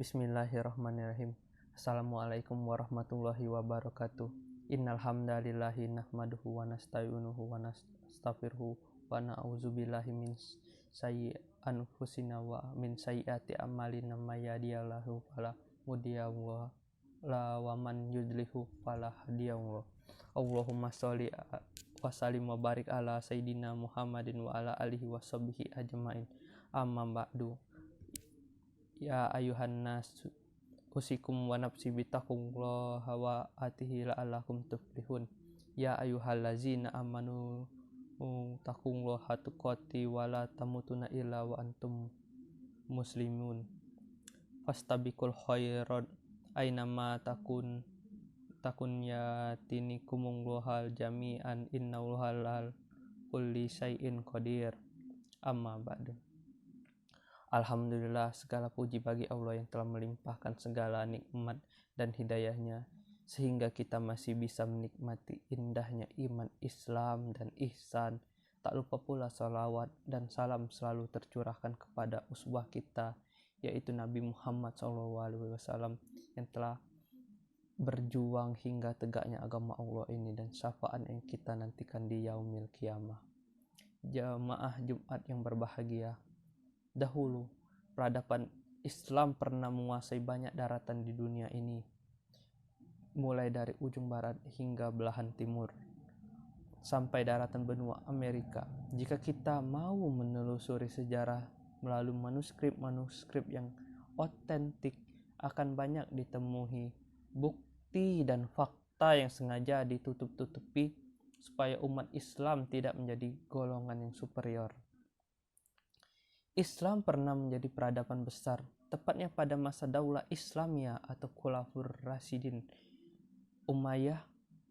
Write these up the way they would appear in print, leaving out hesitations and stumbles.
Bismillahirrahmanirrahim. Assalamualaikum warahmatullahi wabarakatuh. Innal hamdalillahi nahmaduhu wa nasta'inuhu wa nastaghfiruhu wa na'udzubillahi min sayyi'ati anfusina wa min sayyiati a'malina may yahdihillahu fala mudhillalah wa man yudlilhu fala hadiyalah. Allahumma sholli wa sallim wa barik ala sayyidina Muhammadin wa ala alihi wa sahbihi ajmain. Amma ba'du. Ya ayuhan nas usikum wa nafsi bitaqwallaha wa atihi la'allakum tuflihun. Ya ayyuhallazina amanu taqullaha tuqati wa la tamutunna illa wa antum muslimun. Fastabiqul khairat ainama takun yatinikumullahu jami'an innahu halal kulli syai'in qadir. Amma ba'du. Alhamdulillah, segala puji bagi Allah yang telah melimpahkan segala nikmat dan hidayahnya sehingga kita masih bisa menikmati indahnya iman, Islam, dan ihsan. Tak lupa pula salawat dan salam selalu tercurahkan kepada uswah kita, yaitu Nabi Muhammad SAW yang telah berjuang hingga tegaknya agama Allah ini dan syafaat yang kita nantikan di yaumil qiyamah. Jamaah Jumat yang berbahagia, dahulu peradaban Islam pernah menguasai banyak daratan di dunia ini, mulai dari ujung barat hingga belahan timur sampai daratan benua Amerika. Jika kita mau menelusuri sejarah melalui manuskrip yang otentik, akan banyak ditemui bukti dan fakta yang sengaja ditutup-tutupi supaya umat Islam tidak menjadi golongan yang superior. Islam pernah menjadi peradaban besar, tepatnya pada masa Daulah Islamiyah atau Khulafaur Rasyidin, Umayyah,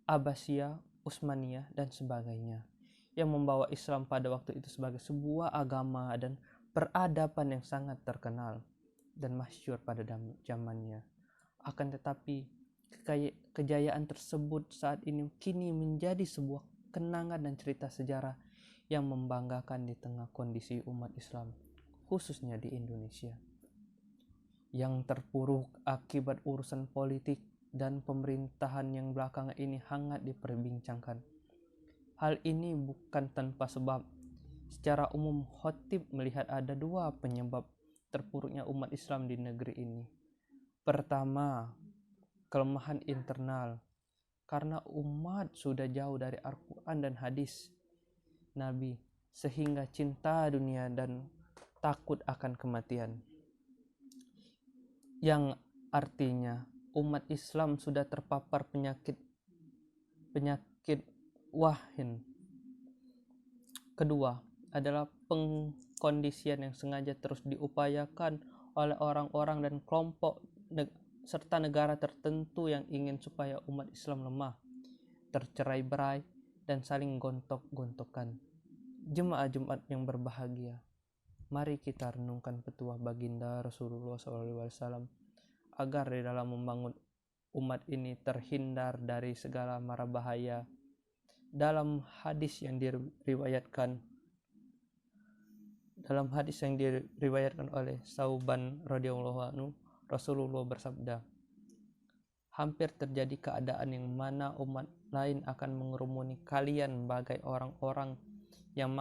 Abbasiyah, Utsmaniyah, dan sebagainya, yang membawa Islam pada waktu itu sebagai sebuah agama dan peradaban yang sangat terkenal dan masyhur pada zamannya. Akan tetapi, kejayaan tersebut saat ini kini menjadi sebuah kenangan dan cerita sejarah yang membanggakan di tengah kondisi umat Islam, khususnya di Indonesia, yang terpuruk akibat urusan politik dan pemerintahan yang belakangan ini hangat diperbincangkan. Hal ini bukan tanpa sebab. Secara umum, khotib melihat ada dua penyebab terpuruknya umat Islam di negeri ini. Pertama, kelemahan internal, karena umat sudah jauh dari Al-Quran dan hadis Nabi, sehingga cinta dunia dan takut akan kematian, yang artinya umat Islam sudah terpapar penyakit wahin. Kedua adalah pengkondisian yang sengaja terus diupayakan oleh orang-orang dan kelompok serta negara tertentu yang ingin supaya umat Islam lemah, tercerai-berai, dan saling gontok-gontokan. Jemaah Jumat yang berbahagia, mari kita renungkan petuah baginda Rasulullah SAW agar di dalam membangun umat ini terhindar dari segala mara bahaya. Dalam hadis yang diriwayatkan oleh Sauban radhiyallahu anhu, Rasulullah bersabda, hampir terjadi keadaan yang mana umat lain akan mengerumuni kalian bagai orang-orang yang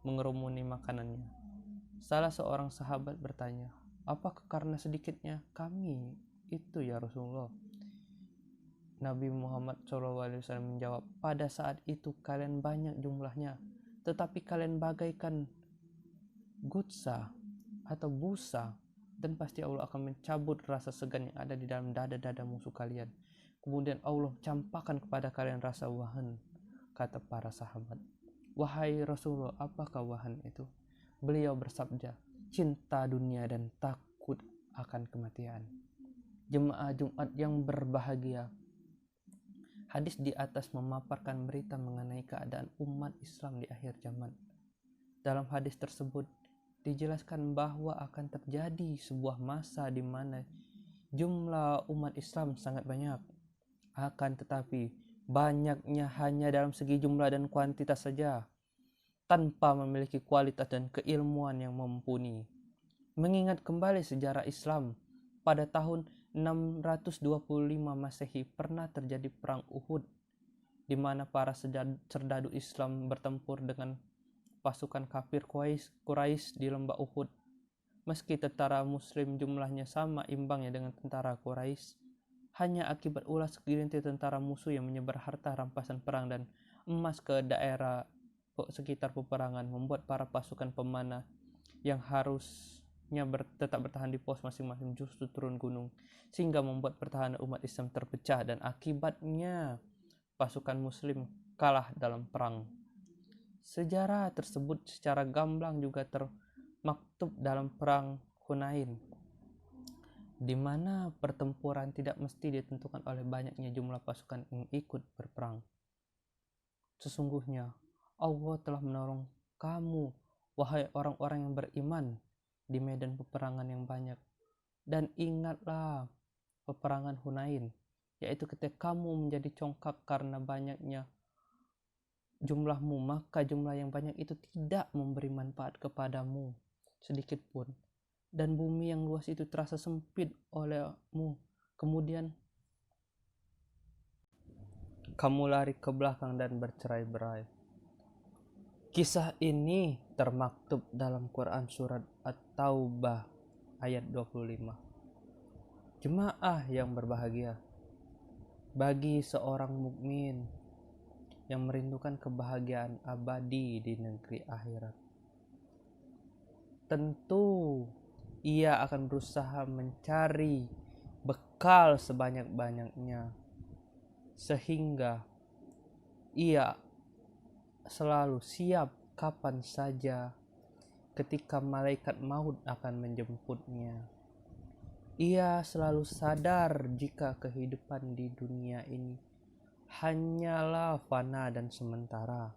mengerumuni makanannya. Salah seorang sahabat bertanya, apakah karena sedikitnya kami itu ya Rasulullah? Nabi Muhammad SAW menjawab, pada saat itu kalian banyak jumlahnya, tetapi kalian bagaikan gutsa atau busa, dan pasti Allah akan mencabut rasa segan yang ada di dalam dada-dada musuh kalian. Kemudian Allah campakkan kepada kalian rasa wahan, kata para sahabat. Wahai Rasulullah, apakah wahan itu? Beliau bersabda, cinta dunia dan takut akan kematian. Jemaah Jumat yang berbahagia, hadis di atas memaparkan berita mengenai keadaan umat Islam di akhir zaman. Dalam hadis tersebut dijelaskan bahwa akan terjadi sebuah masa di mana jumlah umat Islam sangat banyak. Akan tetapi banyaknya hanya dalam segi jumlah dan kuantitas saja, tanpa memiliki kualitas dan keilmuan yang mumpuni. Mengingat kembali sejarah Islam, pada tahun 625 Masehi pernah terjadi perang Uhud, di mana para serdadu Islam bertempur dengan pasukan kafir Quraisy di lembah Uhud. Meski tentara Muslim jumlahnya sama imbangnya dengan tentara Quraisy, hanya akibat ulah segelintir tentara musuh yang menyebar harta rampasan perang dan emas ke daerah sekitar peperangan membuat para pasukan pemanah yang harusnya tetap bertahan di pos masing-masing justru turun gunung, sehingga membuat pertahanan umat Islam terpecah dan akibatnya pasukan Muslim kalah dalam perang. Sejarah tersebut secara gamblang juga termaktub dalam perang Hunain, di mana pertempuran tidak mesti ditentukan oleh banyaknya jumlah pasukan yang ikut berperang. Sesungguhnya Allah telah menolong kamu, wahai orang-orang yang beriman, di medan peperangan yang banyak. Dan ingatlah peperangan Hunain, yaitu ketika kamu menjadi congkak karena banyaknya jumlahmu, maka jumlah yang banyak itu tidak memberi manfaat kepadamu sedikit pun. Dan bumi yang luas itu terasa sempit olehmu. Kemudian kamu lari ke belakang dan bercerai-berai. Kisah ini termaktub dalam Quran surat At-Taubah ayat 25. Jemaah yang berbahagia, bagi seorang mukmin yang merindukan kebahagiaan abadi di negeri akhirat, tentu ia akan berusaha mencari bekal sebanyak-banyaknya sehingga ia selalu siap kapan saja ketika malaikat maut akan menjemputnya. Ia selalu sadar jika kehidupan di dunia ini hanyalah fana dan sementara.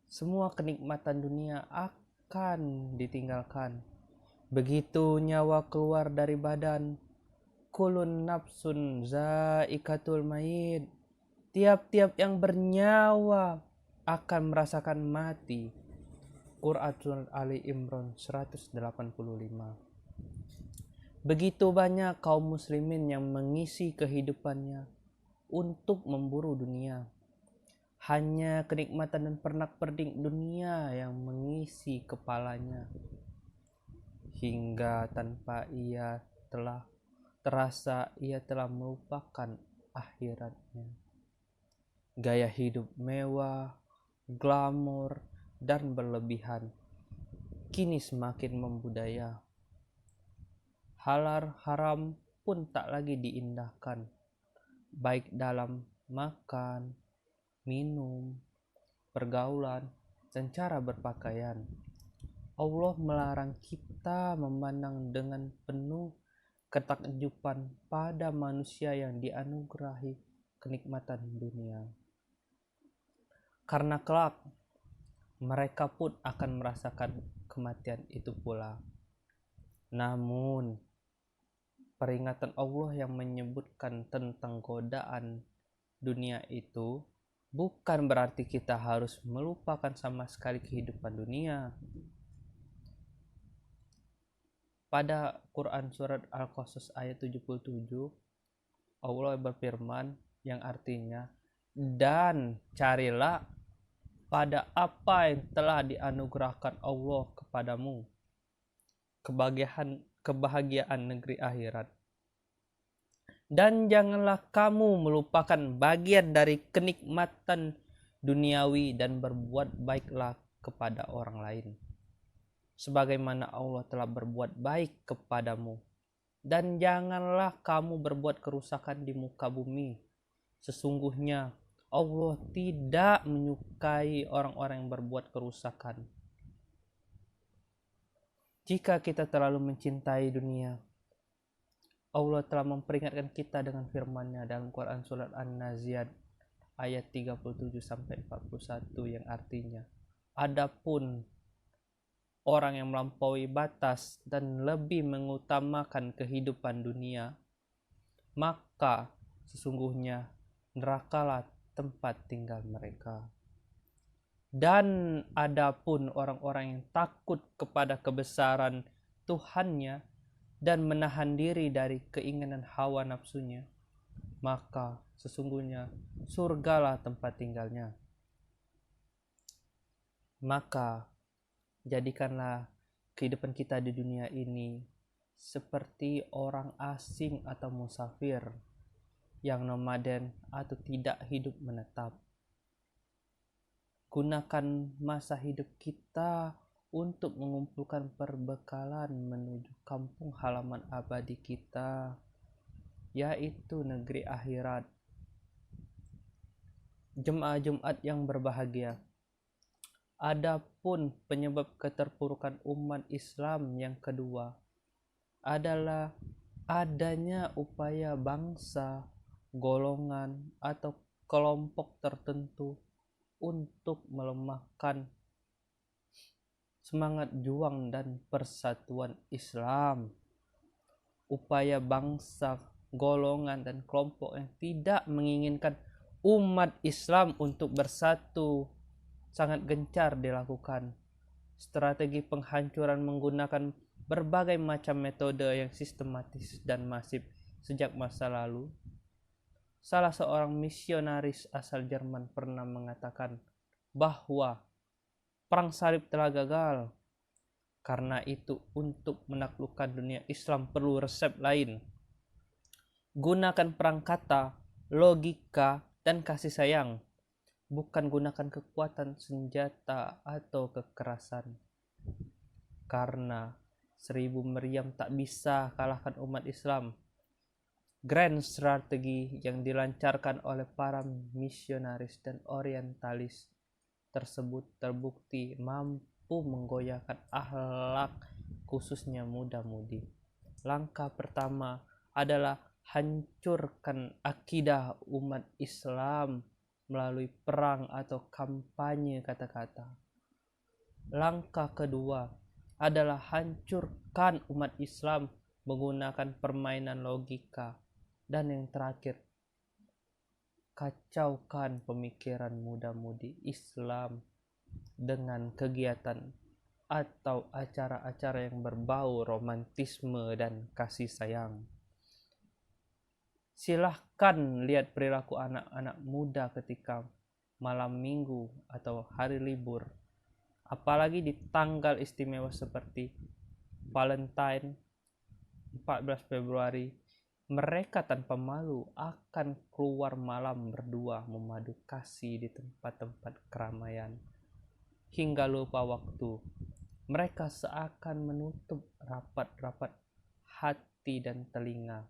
Semua kenikmatan dunia akan ditinggalkan. Begitu nyawa keluar dari badan, kulun nafsun zaikatul maut. Tiap-tiap yang bernyawa akan merasakan mati. Quran surat Ali Imran 185. Begitu banyak kaum muslimin yang mengisi kehidupannya untuk memburu dunia. Hanya kenikmatan dan pernak-pernik dunia yang mengisi kepalanya, hingga tanpa ia telah melupakan akhiratnya. Gaya hidup mewah, glamor, dan berlebihan kini semakin membudaya. Halal haram pun tak lagi diindahkan, baik dalam makan, minum, pergaulan, dan cara berpakaian. Allah melarang kita memandang dengan penuh ketakjuban pada manusia yang dianugerahi kenikmatan dunia, karena kelak mereka pun akan merasakan kematian itu pula. Namun peringatan Allah yang menyebutkan tentang godaan dunia itu bukan berarti kita harus melupakan sama sekali kehidupan dunia. Pada Quran surat Al-Qasas ayat 77, Allah berfirman yang artinya, dan carilah pada apa yang telah dianugerahkan Allah kepadamu, kebahagiaan negeri akhirat. Dan janganlah kamu melupakan bagian dari kenikmatan duniawi dan berbuat baiklah kepada orang lain, sebagaimana Allah telah berbuat baik kepadamu. Dan janganlah kamu berbuat kerusakan di muka bumi. Sesungguhnya Allah tidak menyukai orang-orang yang berbuat kerusakan. Jika kita terlalu mencintai dunia, Allah telah memperingatkan kita dengan firman-Nya dalam Quran surat An-Nazi'at ayat 37-41 yang artinya, adapun orang yang melampaui batas dan lebih mengutamakan kehidupan dunia, maka sesungguhnya nerakalah tempat tinggal mereka. Dan adapun orang-orang yang takut kepada kebesaran Tuhannya dan menahan diri dari keinginan hawa nafsunya, maka sesungguhnya surgalah tempat tinggalnya. Maka jadikanlah kehidupan kita di dunia ini seperti orang asing atau musafir yang nomaden atau tidak hidup menetap. Gunakan masa hidup kita untuk mengumpulkan perbekalan menuju kampung halaman abadi kita, yaitu negeri akhirat. Jemaah Jumat yang berbahagia, adapun penyebab keterpurukan umat Islam yang kedua adalah adanya upaya bangsa, golongan, atau kelompok tertentu untuk melemahkan semangat juang dan persatuan Islam. Upaya bangsa, golongan, dan kelompok yang tidak menginginkan umat Islam untuk bersatu sangat gencar dilakukan. Strategi penghancuran menggunakan berbagai macam metode yang sistematis dan masif sejak masa lalu. Salah seorang misionaris asal Jerman pernah mengatakan bahwa perang salib telah gagal. Karena itu, untuk menaklukkan dunia Islam perlu resep lain. Gunakan perang kata, logika, dan kasih sayang. Bukan gunakan kekuatan senjata atau kekerasan. Karena 1000 meriam tak bisa kalahkan umat Islam. Grand strategi yang dilancarkan oleh para misionaris dan orientalis tersebut terbukti mampu menggoyahkan akhlak khususnya muda-mudi. Langkah pertama adalah hancurkan akidah umat Islam melalui perang atau kampanye kata-kata. Langkah kedua adalah hancurkan umat Islam menggunakan permainan logika. Dan yang terakhir, kacaukan pemikiran muda-mudi Islam dengan kegiatan atau acara-acara yang berbau romantisme dan kasih sayang. Silahkan lihat perilaku anak-anak muda ketika malam minggu atau hari libur, apalagi di tanggal istimewa seperti Valentine 14 Februari. Mereka tanpa malu akan keluar malam berdua memadu kasih di tempat-tempat keramaian hingga lupa waktu. Mereka seakan menutup rapat-rapat hati dan telinga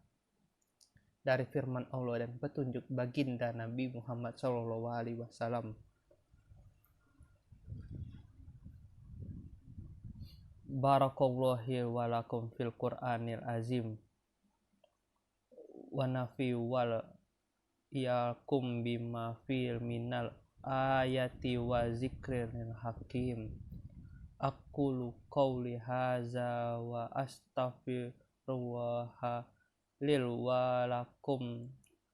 dari firman Allah dan petunjuk baginda Nabi Muhammad SAW. Barakallahu wa lakum fil Qur'anil azim wa nafi wal iyakum bima fil minal ayati wa zikril hakim. Aqulu qawli haza wa astaghfirullah lil walakum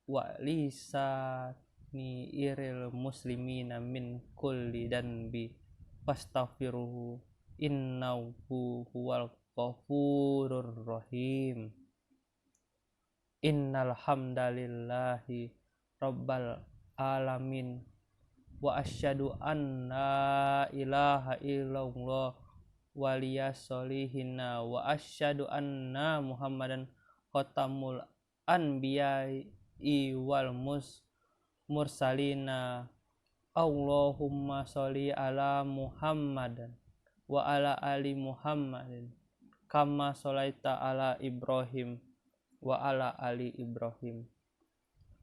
wa lisani iril muslimina min kulli danbi fastaghfiruhu innahu huwal ghafurur rahim. Innal hamdalillahi rabbal alamin wa asyhadu anna ilaha illallah waliyassolihina wa asyhadu anna muhammadan khotamul anbiya'i wal mursalina. Allahumma sholli ala Muhammadan wa ala ali Muhammadin kama sholaita ala Ibrahim wa ala ali Ibrahim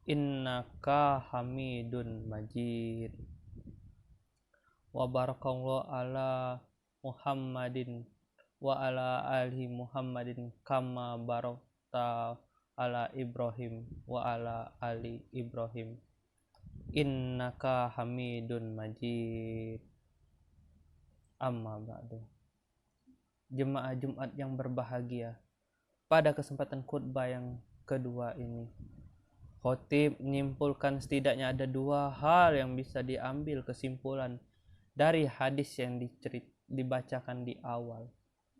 innaka hamidun majid. Wa barakallahu ala Muhammadin wa ala ali Muhammadin kama barakta ala Ibrahim wa ala ali Ibrahim innaka hamidun majid. Amma ba'du. Jemaah Jumat yang berbahagia, pada kesempatan khutbah yang kedua ini, khotib menyimpulkan setidaknya ada 2 hal yang bisa diambil kesimpulan dari hadis yang dibacakan di awal.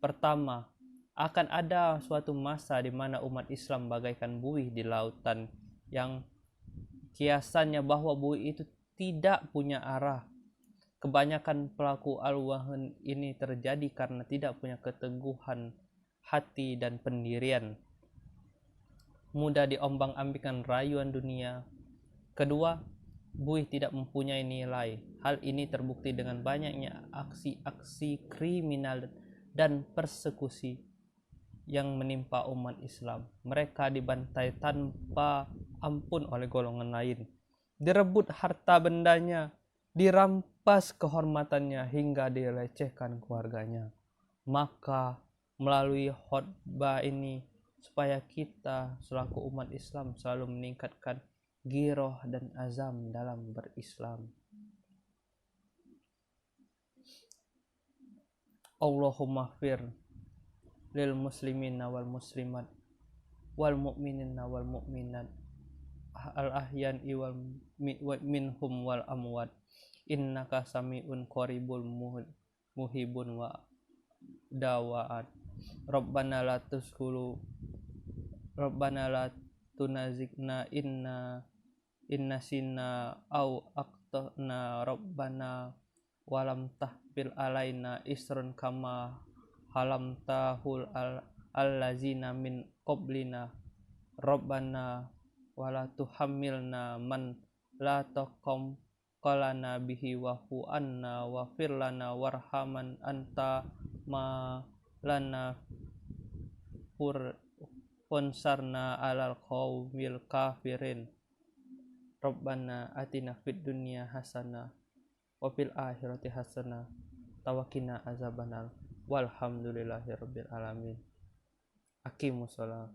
Pertama, Akan ada suatu masa di mana umat Islam bagaikan buih di lautan, yang kiasannya bahwa buih itu tidak punya arah. Kebanyakan pelaku al-wahan ini terjadi karena tidak punya keteguhan hati dan pendirian, mudah diombang-ambingkan rayuan dunia. Kedua, buih tidak mempunyai nilai. Hal ini terbukti dengan banyaknya aksi-aksi kriminal dan persekusi yang menimpa umat Islam. Mereka dibantai tanpa ampun oleh golongan lain, direbut harta bendanya, dirampas kehormatannya, hingga dilecehkan keluarganya. Maka melalui khotbah ini, supaya kita selaku umat Islam selalu meningkatkan giroh dan azam dalam berislam. Allahumma fir lil muslimina wal muslimat wal mu'minina wal mu'minat al ahyan wal minhum wal amwat innaka sami'un qaribul muhibun wa dawaat. Rabbana la tuskulu Rabbana la tunazikna inna sinna au aqtana Rabbana walam tahbil alaina isrun kama halam tahul allazina min qablina Rabbana wala tuhammilna man la taqam qalana bihi wafu anna wa firlana warhaman anta ma lana funsarna alal qawmil kafirin. Rabbana atina fid dunya hasanah wa fil akhirati hasanah tawakina azabanal walhamdulillahi rabbil alamin. Aqimus shalah.